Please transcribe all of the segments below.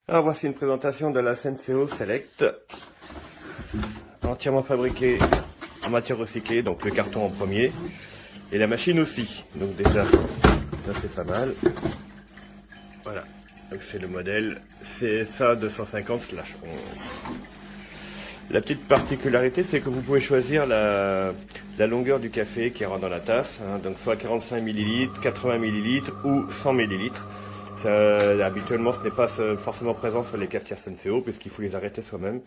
Alors voici une présentation de la Senseo Select, entièrement fabriquée en matière recyclée, donc le carton en premier, et la machine aussi. Donc déjà, ça c'est pas mal. Voilà, donc c'est le modèle CSA 250/11. La petite particularité, c'est que vous pouvez choisir la longueur du café qui rentre dans la tasse, hein, donc soit 45 ml, 80 ml ou 100 ml. Habituellement, ce n'est pas forcément présent sur les cafetières Senseo, puisqu'il faut les arrêter soi-même.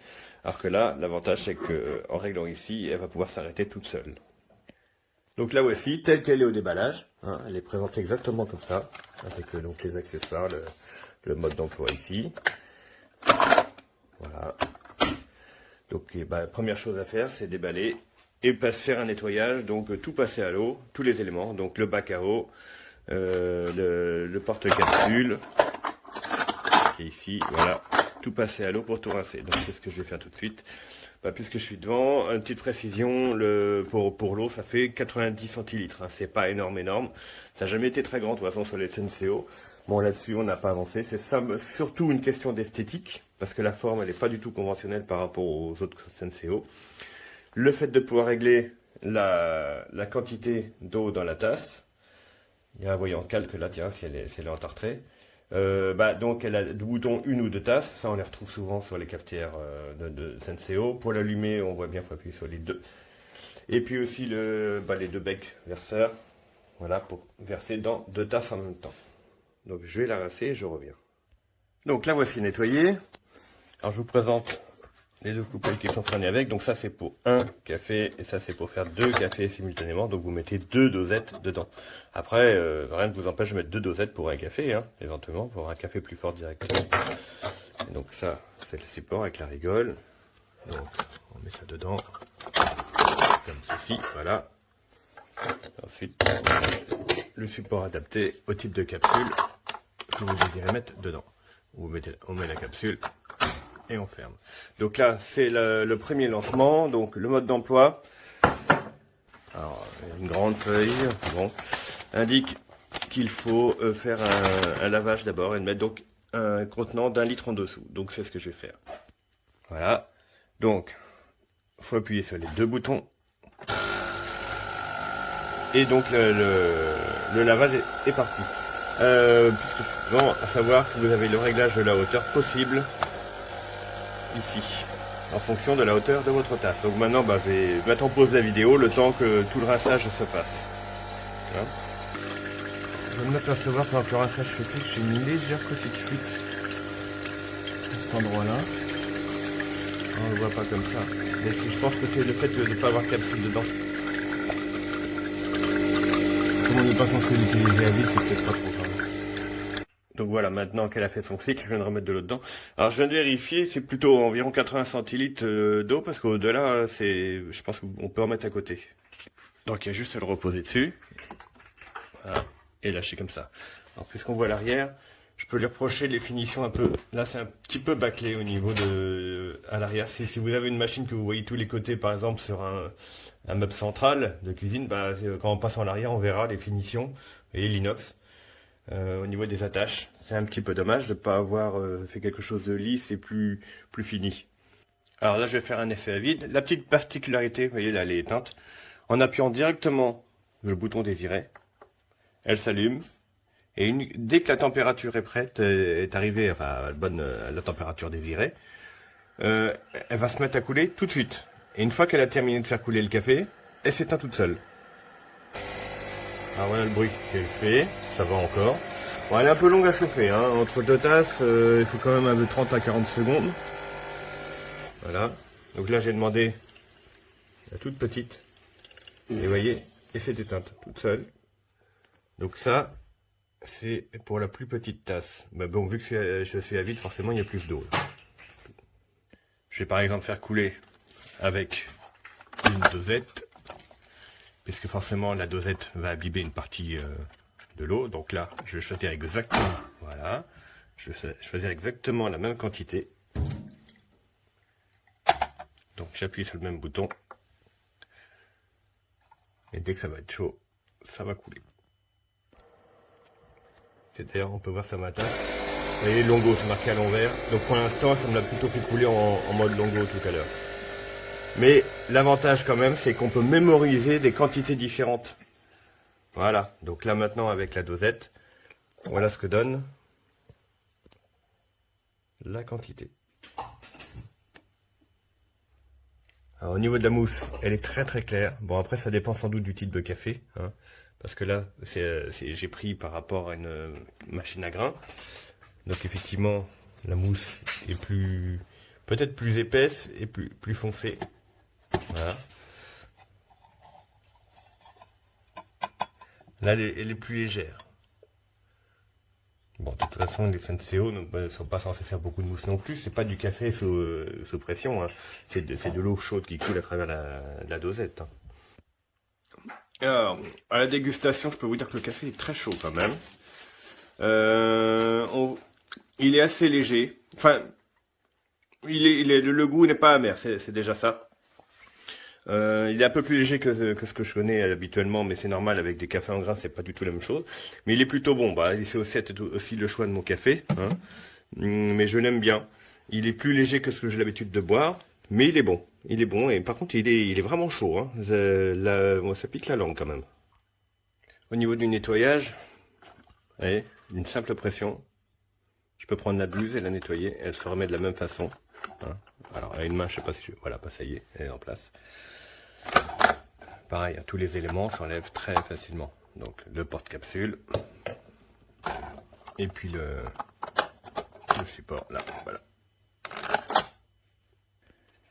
Alors que là, l'avantage, c'est qu'en réglant ici, elle va pouvoir s'arrêter toute seule. Donc là voici, telle qu'elle est au déballage, hein, elle est présentée exactement comme ça, avec donc les accessoires, le mode d'emploi ici. Voilà. Donc première chose à faire, c'est déballer et faire un nettoyage, donc tout passer à l'eau, tous les éléments, donc le bac à eau, le porte-capsule, qui est ici, voilà, tout passer à l'eau pour tout rincer. Donc c'est ce que je vais faire tout de suite. Puisque je suis devant, une petite précision, pour l'eau, ça fait 90 centilitres, hein, c'est pas énorme, ça n'a jamais été très grand de toute façon sur les Senseo. Bon, là-dessus, on n'a pas avancé, c'est surtout une question d'esthétique, parce que la forme, elle n'est pas du tout conventionnelle par rapport aux autres Senseo. Le fait de pouvoir régler la quantité d'eau dans la tasse, il y a un voyant de calque là, tiens, si elle est entartrée. Donc elle a deux boutons, une ou deux tasses, ça on les retrouve souvent sur les cafetières de Senseo. Pour l'allumer, on voit bien, il faut appuyer sur les deux. Et puis aussi les deux becs verseurs, voilà, pour verser dans deux tasses en même temps. Donc je vais la rincer et je reviens. Donc là voici nettoyée. Alors je vous présente les deux coupelles qui sont fournies avec. Donc ça c'est pour un café et ça c'est pour faire deux cafés simultanément. Donc vous mettez deux dosettes dedans. Après, rien ne vous empêche de mettre deux dosettes pour un café, hein, éventuellement, pour un café plus fort directement. Et donc ça, c'est le support avec la rigole. Donc on met ça dedans, comme ceci, voilà. Ensuite, le support adapté au type de capsule que vous désirez mettre dedans. On met la capsule et on ferme. Donc là, c'est le premier lancement, donc le mode d'emploi. Alors, une grande feuille, bon, indique qu'il faut faire un lavage d'abord et mettre donc un contenant d'1 litre en dessous. Donc c'est ce que je vais faire. Voilà. Donc, il faut appuyer sur les deux boutons. Et donc le lavage est parti. Puisque souvent, à savoir que vous avez le réglage de la hauteur possible ici, en fonction de la hauteur de votre tasse. Donc maintenant, je vais mettre en pause la vidéo le temps que tout le rinçage se passe. Voilà. Je vais m'apercevoir pendant que le rinçage se fait, j'ai une légère petite fuite à cet endroit-là. On ne le voit pas comme ça. Mais je pense que c'est le fait de ne pas avoir capsule dedans. Comme on n'est pas censé l'utiliser à vide, c'est peut-être pas trop grave. Donc voilà, maintenant qu'elle a fait son cycle, je viens de remettre de l'eau dedans. Alors je viens de vérifier, c'est plutôt environ 80 centilitres d'eau, parce qu'au-delà, je pense qu'on peut en mettre à côté. Donc il y a juste à le reposer dessus. Voilà, et lâcher comme ça. Alors puisqu'on voit l'arrière, je peux lui reprocher les finitions un peu. Là c'est un petit peu bâclé au niveau à l'arrière. Si vous avez une machine que vous voyez tous les côtés, par exemple sur un meuble central de cuisine, quand on passe en arrière, on verra les finitions et l'inox. Au niveau des attaches, c'est un petit peu dommage de ne pas avoir fait quelque chose de lisse et plus fini. Alors là je vais faire un essai à vide. La petite particularité, vous voyez là elle est éteinte. En appuyant directement le bouton désiré, elle s'allume. Et dès que la température est prête, est arrivée, enfin à la température désirée, elle va se mettre à couler tout de suite. Et une fois qu'elle a terminé de faire couler le café, elle s'éteint toute seule. Alors voilà le bruit qu'elle fait, ça va encore. Bon, elle est un peu longue à chauffer, hein. Entre deux tasses, il faut quand même un peu 30 à 40 secondes. Voilà. Donc là j'ai demandé la toute petite. Et vous voyez, et c'est éteinte toute seule. Donc ça, c'est pour la plus petite tasse. Bon, vu que je suis à vide, forcément il y a plus d'eau. Je vais par exemple faire couler avec une dosette, puisque forcément la dosette va abîmer une partie de l'eau. Donc là, je vais choisir exactement, voilà, je vais choisir exactement la même quantité. Donc j'appuie sur le même bouton, et dès que ça va être chaud, ça va couler. C'est d'ailleurs, on peut voir sur ma tasse, Vous voyez, Longo, c'est marqué à l'envers. Donc pour l'instant, ça me l'a plutôt fait couler en mode Longo tout à l'heure. Mais l'avantage quand même, c'est qu'on peut mémoriser des quantités différentes. Voilà, donc là maintenant avec la dosette, voilà ce que donne la quantité. Alors, au niveau de la mousse, elle est très très claire. Bon, après ça dépend sans doute du type de café, hein, parce que là j'ai pris par rapport à une machine à grains. Donc effectivement la mousse est peut-être plus épaisse et plus foncée. Voilà. Là elle est plus légère. Bon, de toute façon, les Senseo ne sont pas censés faire beaucoup de mousse non plus. C'est pas du café sous pression, hein. C'est de l'eau chaude qui coule à travers la dosette, hein. Alors, à la dégustation, je peux vous dire que le café est très chaud quand même. Il est assez léger. Enfin, le goût n'est pas amer, c'est déjà ça. Il est un peu plus léger que ce que je connais habituellement, mais c'est normal, avec des cafés en grains, c'est pas du tout la même chose. Mais il est plutôt bon. Bah, c'est aussi le choix de mon café, hein. Mais je l'aime bien. Il est plus léger que ce que j'ai l'habitude de boire, mais il est bon. Il est bon, et par contre, il est vraiment chaud, hein. Ça pique la langue quand même. Au niveau du nettoyage, voyez, une simple pression. Je peux prendre la buse et la nettoyer, elle se remet de la même façon, hein. Alors, à une main, je sais pas si voilà, pas ça y est, elle est en place. Pareil, tous les éléments s'enlèvent très facilement. Donc, le porte-capsule. Et puis le support, là, voilà.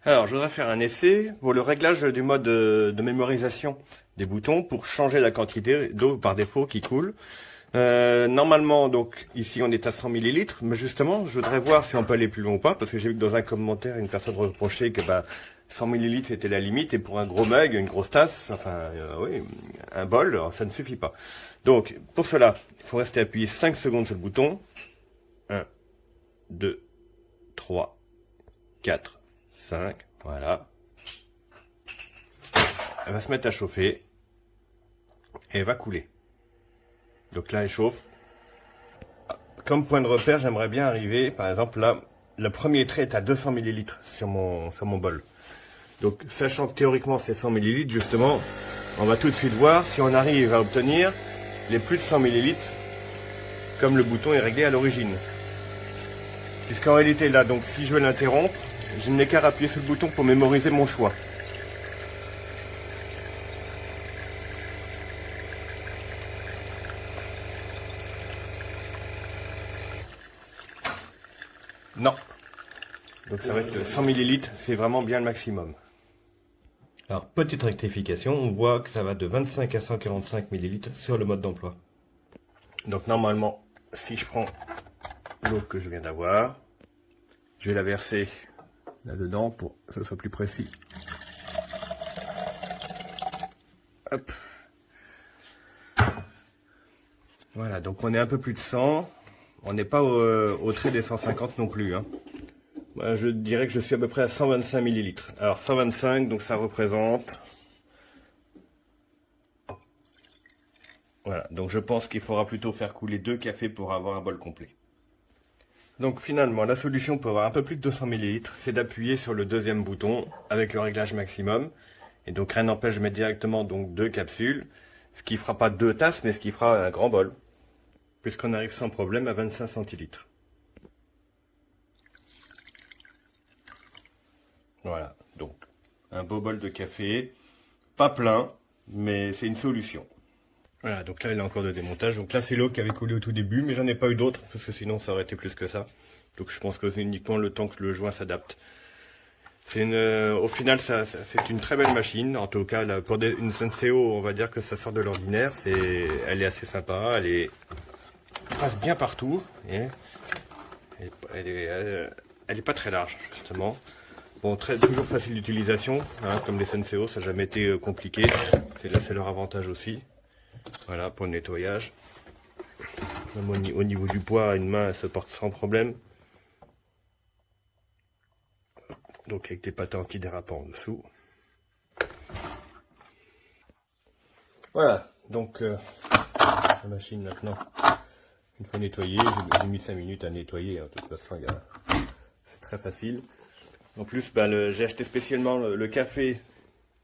Alors, je voudrais faire un essai pour le réglage du mode de mémorisation des boutons pour changer la quantité d'eau par défaut qui coule. Normalement, donc, ici, on est à 100 ml, mais justement, je voudrais voir si on peut aller plus loin ou pas, parce que j'ai vu que dans un commentaire, une personne reprochait que, 100 ml c'était la limite, et pour un gros mug, une grosse tasse, enfin, oui, un bol, ça ne suffit pas. Donc, pour cela, il faut rester appuyé 5 secondes sur le bouton. 1, 2, 3, 4, 5, voilà. Elle va se mettre à chauffer, et elle va couler. Donc là, elle chauffe. Comme point de repère, j'aimerais bien arriver, par exemple, là, le premier trait est à 200 ml sur mon bol. Donc, sachant que théoriquement, c'est 100 ml, justement, on va tout de suite voir si on arrive à obtenir les plus de 100 ml, comme le bouton est réglé à l'origine. Puisqu'en réalité, là, donc, si je veux l'interrompre, je n'ai qu'à appuyer sur le bouton pour mémoriser mon choix. Non. Donc ça va être 100 ml, c'est vraiment bien le maximum. Alors, petite rectification, on voit que ça va de 25 à 145 ml sur le mode d'emploi. Donc normalement, si je prends l'eau que je viens d'avoir, je vais la verser là-dedans pour que ce soit plus précis. Hop. Voilà, donc on est un peu plus de 100. On n'est pas au trait des 150 non plus, hein. Moi, je dirais que je suis à peu près à 125 ml. Alors 125, donc ça représente... Voilà, donc je pense qu'il faudra plutôt faire couler 2 cafés pour avoir un bol complet. Donc finalement, la solution pour avoir un peu plus de 200 ml, c'est d'appuyer sur le deuxième bouton avec le réglage maximum. Et donc rien n'empêche de mettre directement donc 2 capsules, ce qui fera pas 2 tasses, mais ce qui fera un grand bol. Puisqu'on arrive sans problème à 25 centilitres. Voilà, donc un beau bol de café, pas plein, mais c'est une solution. Voilà, donc là il est encore de démontage. Donc là c'est l'eau qui avait coulé au tout début, mais j'en ai pas eu d'autres, parce que sinon ça aurait été plus que ça. Donc je pense que c'est uniquement le temps que le joint s'adapte. Au final, c'est une très belle machine. En tout cas, là, pour une Senseo, on va dire que ça sort de l'ordinaire. Elle est assez sympa, elle passe bien partout. Et elle est pas très large, justement. Bon, toujours facile d'utilisation, hein, comme les Senseo, ça n'a jamais été compliqué. C'est leur avantage aussi. Voilà, pour le nettoyage. Même au niveau du poids, une main, elle se porte sans problème. Donc avec des patins antidérapants en dessous. Voilà, donc la machine maintenant Une fois nettoyé, j'ai mis 5 minutes à nettoyer, hein, de toute façon c'est très facile. En plus, j'ai acheté spécialement le café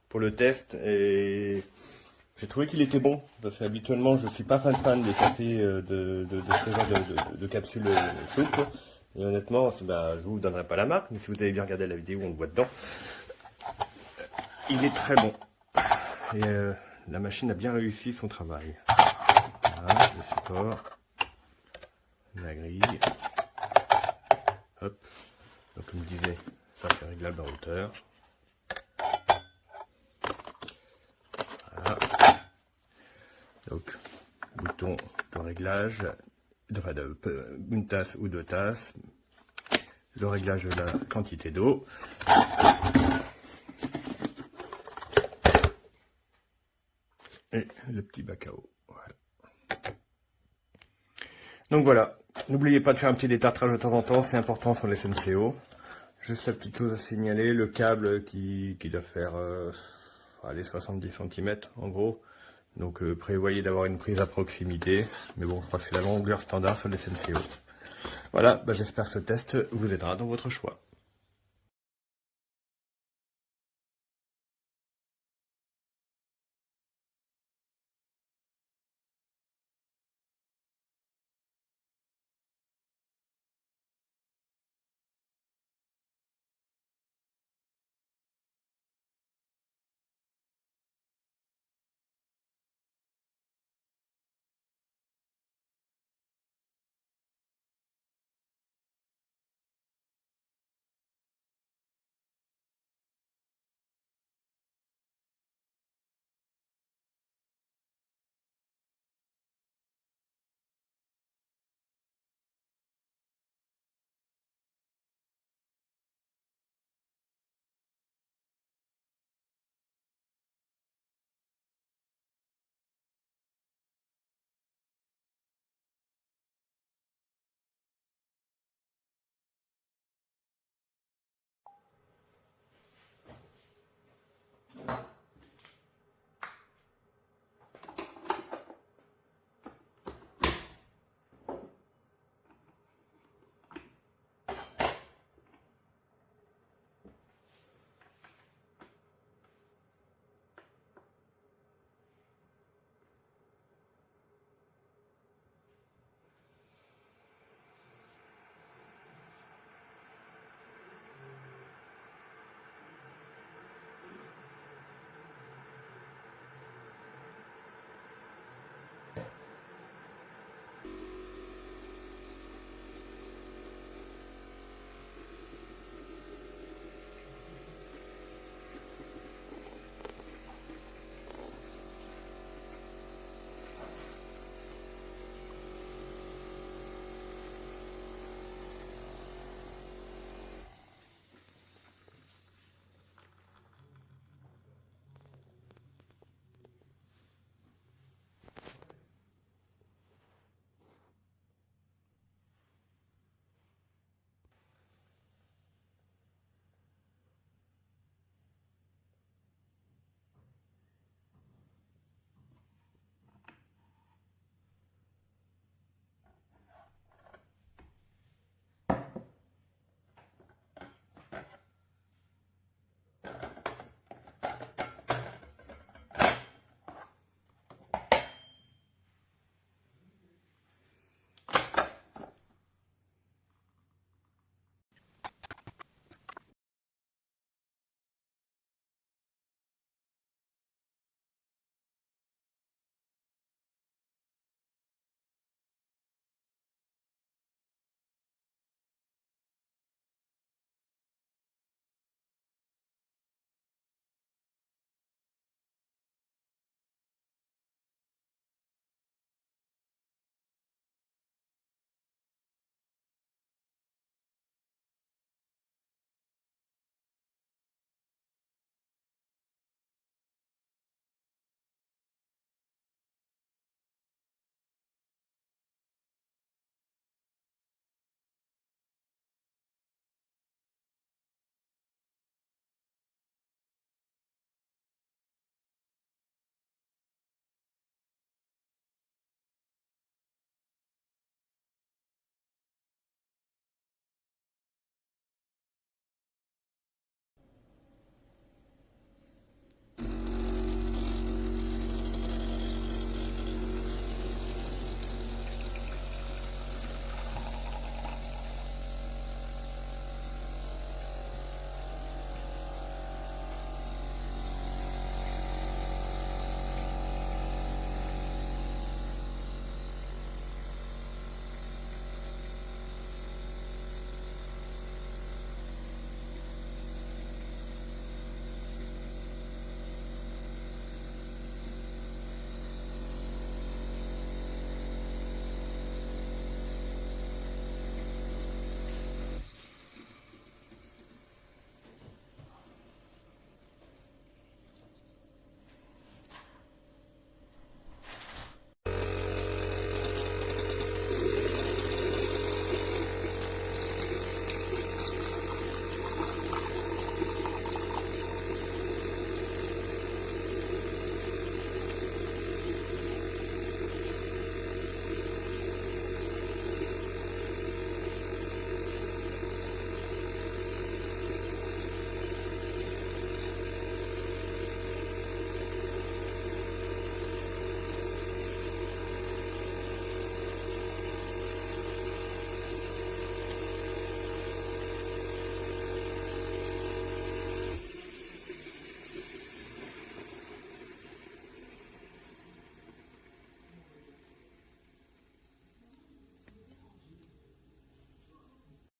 pour le test et j'ai trouvé qu'il était bon. Parce qu'habituellement, je suis pas fan des cafés de ce genre de capsules souple. Et honnêtement, je vous donnerai pas la marque, mais si vous avez bien regardé la vidéo, on le voit dedans. Il est très bon. Et la machine a bien réussi son travail. Voilà, le support, la grille. Hop. Donc comme je disais, ça c'est réglable en hauteur. Voilà. Donc bouton de réglage, enfin une tasse ou 2 tasses. Le réglage de la quantité d'eau. Et le petit bac à eau. Voilà. Donc voilà. N'oubliez pas de faire un petit détartrage de temps en temps, c'est important sur les SNCO. Juste la petite chose à signaler, le câble qui doit faire allez, 70 cm en gros. Donc prévoyez d'avoir une prise à proximité. Mais bon, je crois que c'est la longueur standard sur les SNCO. Voilà, j'espère que ce test vous aidera dans votre choix.